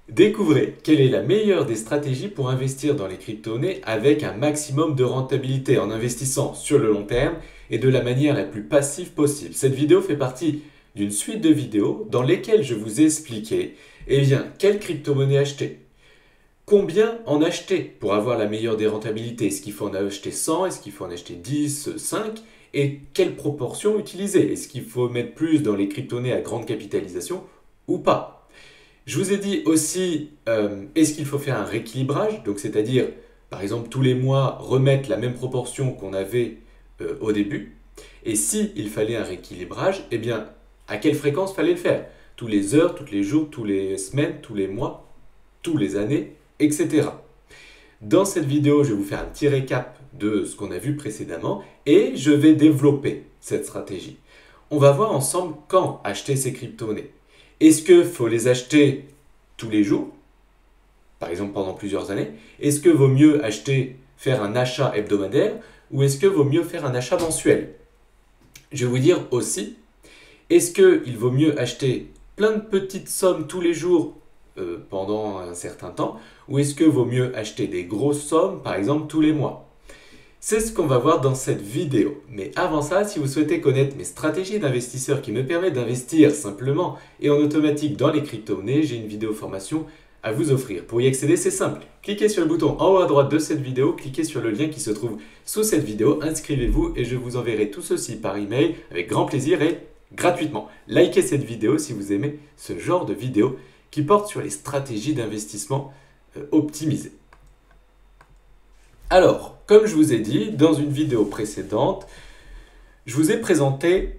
Découvrez quelle est la meilleure des stratégies pour investir dans les crypto-monnaies avec un maximum de rentabilité en investissant sur le long terme et de la manière la plus passive possible. Cette vidéo fait partie d'une suite de vidéos dans lesquelles je vous ai expliqué quelle crypto-monnaie acheter, combien en acheter pour avoir la meilleure des rentabilités. Est-ce qu'il faut en acheter 100, est-ce qu'il faut en acheter 10, 5 et quelle proportion utiliser. Est-ce qu'il faut mettre plus dans les crypto-monnaies à grande capitalisation ou pas. Je vous ai dit aussi, est-ce qu'il faut faire un rééquilibrage, donc c'est-à-dire, par exemple, tous les mois, remettre la même proportion qu'on avait au début. Et si il fallait un rééquilibrage, eh bien, à quelle fréquence fallait le faire? Tous les heures, tous les jours, tous les semaines, tous les mois, tous les années, etc. Dans cette vidéo, je vais vous faire un petit récap de ce qu'on a vu précédemment et je vais développer cette stratégie. On va voir ensemble quand acheter ces crypto-monnaies. Est-ce qu'il faut les acheter tous les jours, par exemple pendant plusieurs années? Est-ce que vaut mieux faire un achat hebdomadaire ou est-ce que vaut mieux faire un achat mensuel? Je vais vous dire aussi, est-ce qu'il vaut mieux acheter plein de petites sommes tous les jours pendant un certain temps ou est-ce que vaut mieux acheter des grosses sommes, par exemple tous les mois? C'est ce qu'on va voir dans cette vidéo. Mais avant ça, si vous souhaitez connaître mes stratégies d'investisseur qui me permettent d'investir simplement et en automatique dans les crypto-monnaies, j'ai une vidéo formation à vous offrir. Pour y accéder, c'est simple. Cliquez sur le bouton en haut à droite de cette vidéo, cliquez sur le lien qui se trouve sous cette vidéo, inscrivez-vous et je vous enverrai tout ceci par email avec grand plaisir et gratuitement. Likez cette vidéo si vous aimez ce genre de vidéo qui porte sur les stratégies d'investissement optimisées. Alors, comme je vous ai dit dans une vidéo précédente, je vous ai présenté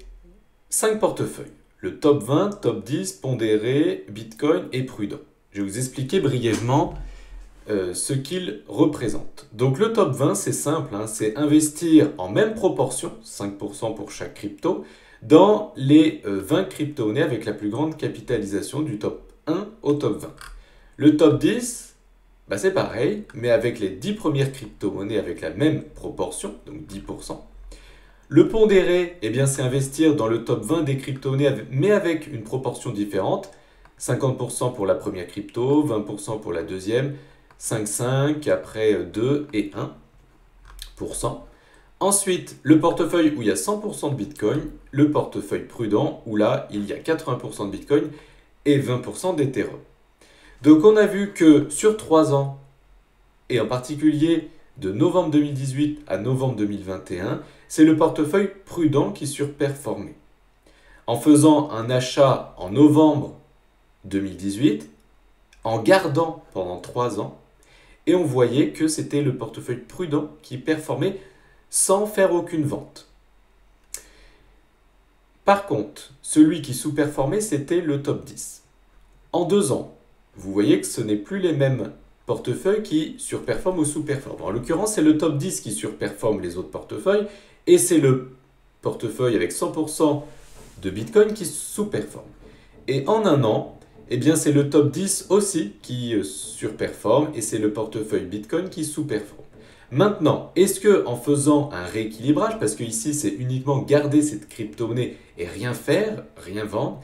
5 portefeuilles. Le top 20, top 10, pondéré, Bitcoin et prudent. Je vais vous expliquer brièvement ce qu'ils représentent. Donc le top 20, c'est simple, c'est investir en même proportion, 5% pour chaque crypto, dans les 20 crypto-monnaies avec la plus grande capitalisation du top 1 au top 20. Le top 10, c'est pareil, mais avec les 10 premières crypto-monnaies avec la même proportion, donc 10%. Le pondéré, c'est investir dans le top 20 des crypto-monnaies, mais avec une proportion différente. 50% pour la première crypto, 20% pour la deuxième, 5, après 2 et 1%. Ensuite, le portefeuille où il y a 100% de Bitcoin, le portefeuille prudent où là, il y a 80% de Bitcoin et 20% d'Ethereum. Donc on a vu que sur 3 ans, et en particulier de novembre 2018 à novembre 2021, c'est le portefeuille prudent qui surperformait. En faisant un achat en novembre 2018, en gardant pendant 3 ans, et on voyait que c'était le portefeuille prudent qui performait sans faire aucune vente. Par contre, celui qui sous-performait, c'était le top 10. En 2 ans, vous voyez que ce n'est plus les mêmes portefeuilles qui surperforment ou sous-performent. En l'occurrence, c'est le top 10 qui surperforme les autres portefeuilles et c'est le portefeuille avec 100% de Bitcoin qui sous-performe. Et en un an, c'est le top 10 aussi qui surperforme et c'est le portefeuille Bitcoin qui sous-performe. Maintenant, est-ce qu'en faisant un rééquilibrage, parce que ici c'est uniquement garder cette crypto-monnaie et rien faire, rien vendre,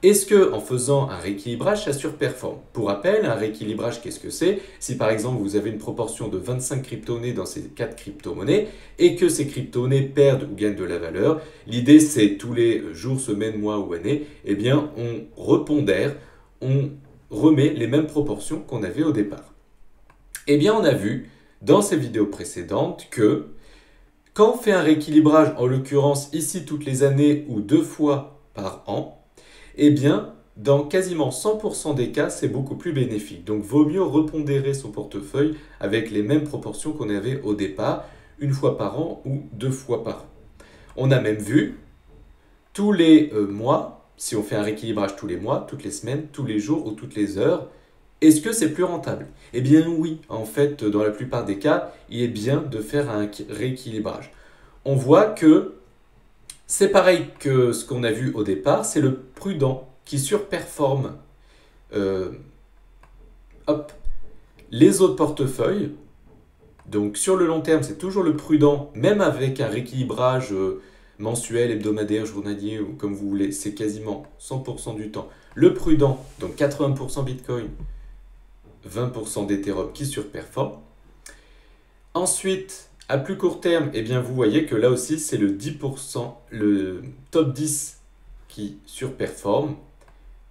est-ce qu'en faisant un rééquilibrage, ça surperforme? Pour rappel, un rééquilibrage, qu'est-ce que c'est? Si par exemple vous avez une proportion de 25 crypto-monnaies dans ces 4 crypto-monnaies et que ces crypto-monnaies perdent ou gagnent de la valeur, l'idée c'est tous les jours, semaines, mois ou années, on repondère, on remet les mêmes proportions qu'on avait au départ. On a vu dans ces vidéos précédentes que quand on fait un rééquilibrage, en l'occurrence ici toutes les années ou 2 fois par an, dans quasiment 100% des cas, c'est beaucoup plus bénéfique. Donc, vaut mieux repondérer son portefeuille avec les mêmes proportions qu'on avait au départ, 1 fois par an ou 2 fois par an. On a même vu tous les mois, si on fait un rééquilibrage tous les mois, toutes les semaines, tous les jours ou toutes les heures, est-ce que c'est plus rentable? Oui, en fait, dans la plupart des cas, il est bien de faire un rééquilibrage. On voit que c'est pareil que ce qu'on a vu au départ, c'est le prudent qui surperforme les autres portefeuilles. Donc sur le long terme, c'est toujours le prudent, même avec un rééquilibrage mensuel, hebdomadaire, journalier ou comme vous voulez, c'est quasiment 100% du temps. Le prudent, donc 80% Bitcoin, 20% d'Ethereum qui surperforme. Ensuite, à plus court terme, eh bien, vous voyez que là aussi, c'est le 10%, le top 10 qui surperforme.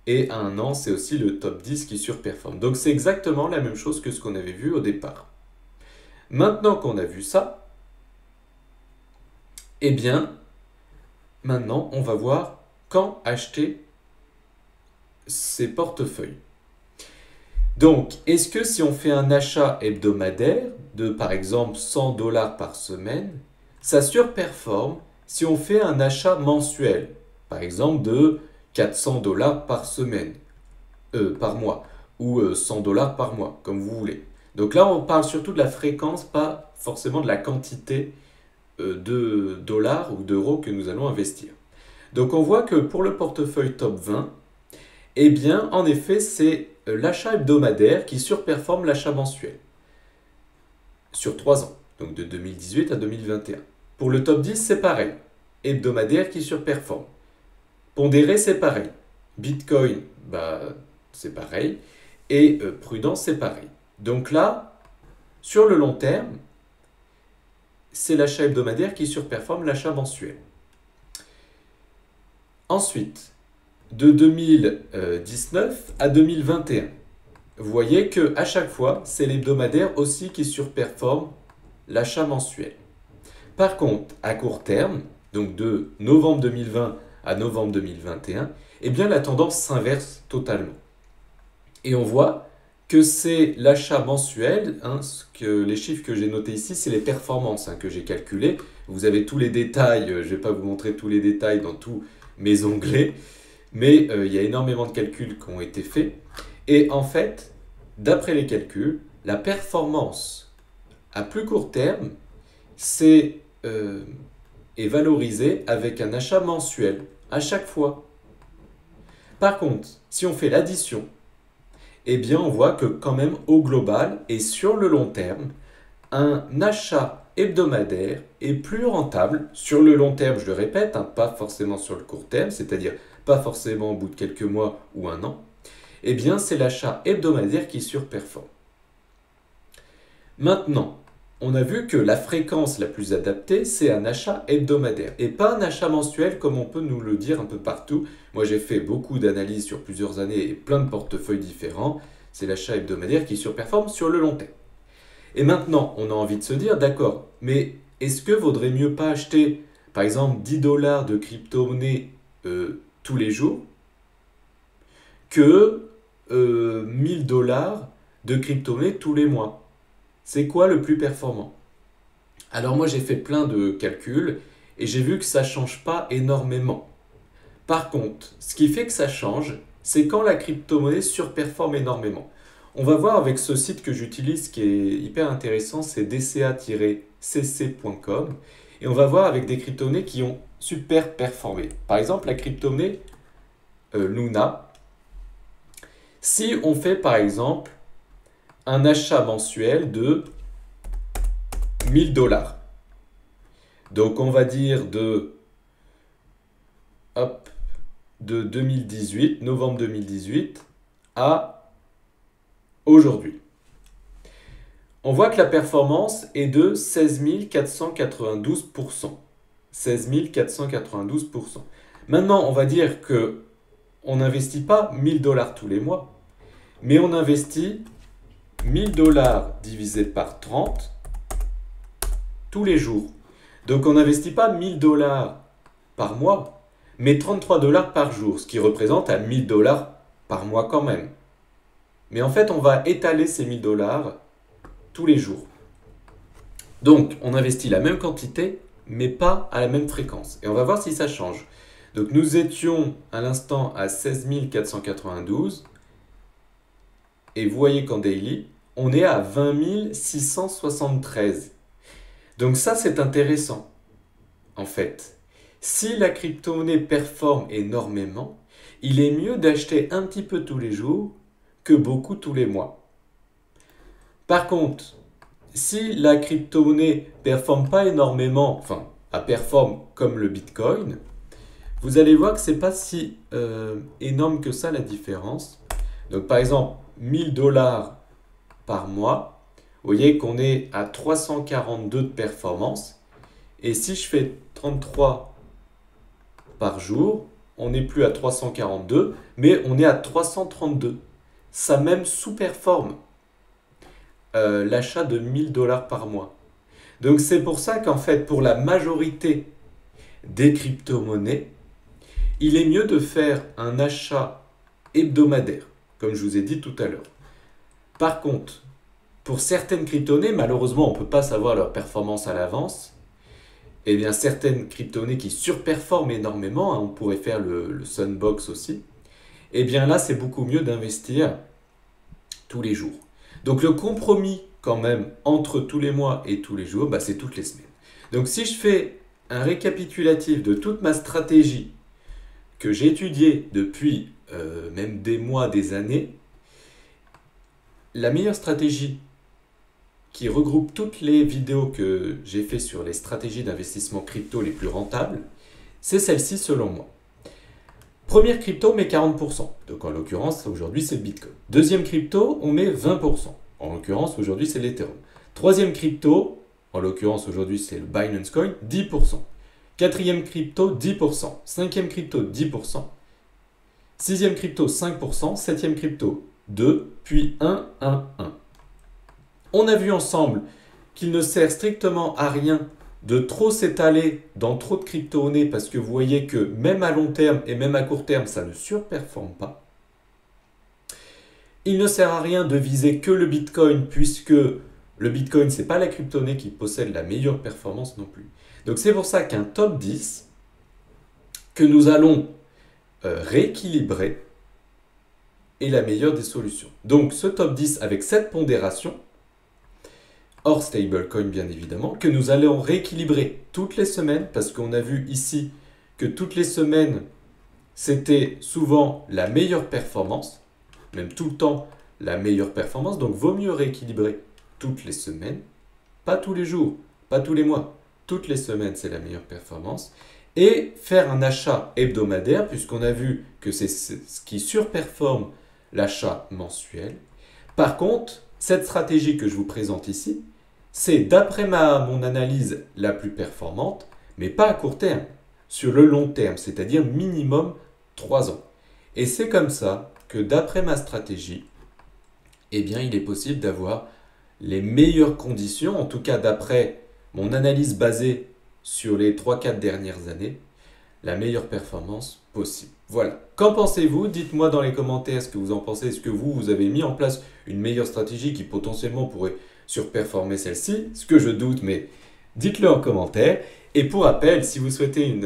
Et à un an, c'est aussi le top 10 qui surperforme. Donc, c'est exactement la même chose que ce qu'on avait vu au départ. Maintenant qu'on a vu ça, eh bien, maintenant, on va voir quand acheter ces portefeuilles. Donc, est-ce que si on fait un achat hebdomadaire de, par exemple, 100 $ par semaine, ça surperforme si on fait un achat mensuel, par exemple, de 400 $ par semaine, par mois, ou 100 $ par mois, comme vous voulez. Donc là, on parle surtout de la fréquence, pas forcément de la quantité de dollars ou d'euros que nous allons investir. Donc on voit que pour le portefeuille top 20, eh bien, en effet, c'est l'achat hebdomadaire qui surperforme l'achat mensuel sur 3 ans, donc de 2018 à 2021. Pour le top 10, c'est pareil, hebdomadaire qui surperforme. Pondéré, c'est pareil. Bitcoin, c'est pareil. Et prudence, c'est pareil. Donc là, sur le long terme, c'est l'achat hebdomadaire qui surperforme l'achat mensuel. Ensuite, de 2019 à 2021, vous voyez qu'à chaque fois, c'est l'hebdomadaire aussi qui surperforme l'achat mensuel. Par contre, à court terme, donc de novembre 2020 à novembre 2021, eh bien la tendance s'inverse totalement. Et on voit que c'est l'achat mensuel, les chiffres que j'ai notés ici, c'est les performances que j'ai calculées. Vous avez tous les détails, je ne vais pas vous montrer tous les détails dans tous mes onglets, mais il y a énormément de calculs qui ont été faits. Et en fait, d'après les calculs, la performance à plus court terme, est valorisée avec un achat mensuel à chaque fois. Par contre, si on fait l'addition, eh bien on voit que quand même au global et sur le long terme, un achat hebdomadaire est plus rentable sur le long terme, je le répète, pas forcément sur le court terme, c'est-à-dire pas forcément au bout de quelques mois ou un an, eh bien c'est l'achat hebdomadaire qui surperforme. Maintenant, on a vu que la fréquence la plus adaptée, c'est un achat hebdomadaire et pas un achat mensuel comme on peut nous le dire un peu partout. Moi, j'ai fait beaucoup d'analyses sur plusieurs années et plein de portefeuilles différents. C'est l'achat hebdomadaire qui surperforme sur le long terme. Et maintenant, on a envie de se dire, d'accord, mais est-ce que vaudrait mieux pas acheter, par exemple, 10 $ de crypto-monnaie tous les jours que 1000 $ de crypto-monnaie tous les mois? C'est quoi le plus performant? Alors moi j'ai fait plein de calculs et j'ai vu que ça ne change pas énormément. Par contre, ce qui fait que ça change, c'est quand la crypto-monnaie surperforme énormément. On va voir avec ce site que j'utilise qui est hyper intéressant, c'est dca-cc.com. Et on va voir avec des crypto-monnaies qui ont super performé. Par exemple, la crypto-monnaie Luna. Si on fait par exemple un achat mensuel de 1000 $. Donc on va dire de 2018, novembre 2018 à aujourd'hui. On voit que la performance est de 16 492%. 16 492%. Maintenant, on va dire que on n'investit pas 1000 $ tous les mois, mais on investit 1000 $ divisé par 30 tous les jours. Donc on n'investit pas 1000 $ par mois, mais 33 $ par jour, ce qui représente à 1000 $ par mois quand même. Mais en fait, on va étaler ces 1000 $ tous les jours. Donc on investit la même quantité, mais pas à la même fréquence. Et on va voir si ça change. Donc nous étions à l'instant à 16 492. Et vous voyez qu'en daily, on est à 20 673. Donc ça, c'est intéressant. En fait, si la crypto-monnaie performe énormément, il est mieux d'acheter un petit peu tous les jours que beaucoup tous les mois. Par contre, si la crypto-monnaie ne performe pas énormément, enfin, elle performe comme le Bitcoin, vous allez voir que ce n'est pas si énorme que ça la différence. Donc par exemple, 1000 $ par mois, vous voyez qu'on est à 342 de performance. Et si je fais 33 par jour, on n'est plus à 342, mais on est à 332. Ça même sous-performe l'achat de 1000 $ par mois. Donc c'est pour ça qu'en fait, pour la majorité des crypto-monnaies, il est mieux de faire un achat hebdomadaire, comme je vous ai dit tout à l'heure. Par contre, pour certaines crypto-monnaies, malheureusement, on ne peut pas savoir leur performance à l'avance. Eh bien, certaines crypto-monnaies qui surperforment énormément, hein, on pourrait faire le Sunbox aussi, eh bien là, c'est beaucoup mieux d'investir tous les jours. Donc le compromis quand même entre tous les mois et tous les jours, c'est toutes les semaines. Donc si je fais un récapitulatif de toute ma stratégie que j'ai étudiée depuis même des mois, des années, la meilleure stratégie qui regroupe toutes les vidéos que j'ai fait sur les stratégies d'investissement crypto les plus rentables, c'est celle-ci selon moi. Première crypto, on met 40%. Donc en l'occurrence, aujourd'hui, c'est le Bitcoin. Deuxième crypto, on met 20%. En l'occurrence, aujourd'hui, c'est l'Ethereum. Troisième crypto, en l'occurrence, aujourd'hui, c'est le Binance Coin, 10%. Quatrième crypto, 10%. Cinquième crypto, 10%. Sixième crypto, 5%. Septième crypto, 2%. Puis 1, 1, 1. On a vu ensemble qu'il ne sert strictement à rien de trop s'étaler dans trop de crypto-monnaies parce que vous voyez que même à long terme et même à court terme, ça ne surperforme pas. Il ne sert à rien de viser que le Bitcoin puisque le Bitcoin, ce n'est pas la crypto-monnaie qui possède la meilleure performance non plus. Donc c'est pour ça qu'un top 10 que nous allons rééquilibrer est la meilleure des solutions. Donc ce top 10 avec cette pondération, hors stablecoin bien évidemment, que nous allons rééquilibrer toutes les semaines, parce qu'on a vu ici que toutes les semaines, c'était souvent la meilleure performance, même tout le temps la meilleure performance, donc vaut mieux rééquilibrer toutes les semaines, pas tous les jours, pas tous les mois, toutes les semaines c'est la meilleure performance, et faire un achat hebdomadaire, puisqu'on a vu que c'est ce qui surperforme l'achat mensuel. Par contre, cette stratégie que je vous présente ici, c'est d'après mon analyse la plus performante, mais pas à court terme, sur le long terme, c'est-à-dire minimum 3 ans. Et c'est comme ça que d'après ma stratégie, eh bien, il est possible d'avoir les meilleures conditions, en tout cas d'après mon analyse basée sur les 3-4 dernières années, la meilleure performance possible. Voilà. Qu'en pensez-vous? Dites-moi dans les commentaires ce que vous en pensez. Est-ce que vous avez mis en place une meilleure stratégie qui potentiellement pourrait surperformer celle-ci? Ce que je doute, mais dites-le en commentaire. Et pour rappel, si vous souhaitez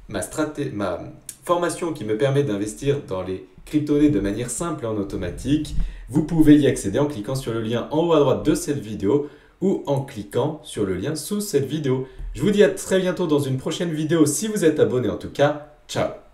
ma formation qui me permet d'investir dans les crypto-monnaies de manière simple et en automatique, vous pouvez y accéder en cliquant sur le lien en haut à droite de cette vidéo ou en cliquant sur le lien sous cette vidéo. Je vous dis à très bientôt dans une prochaine vidéo si vous êtes abonné en tout cas. Ciao!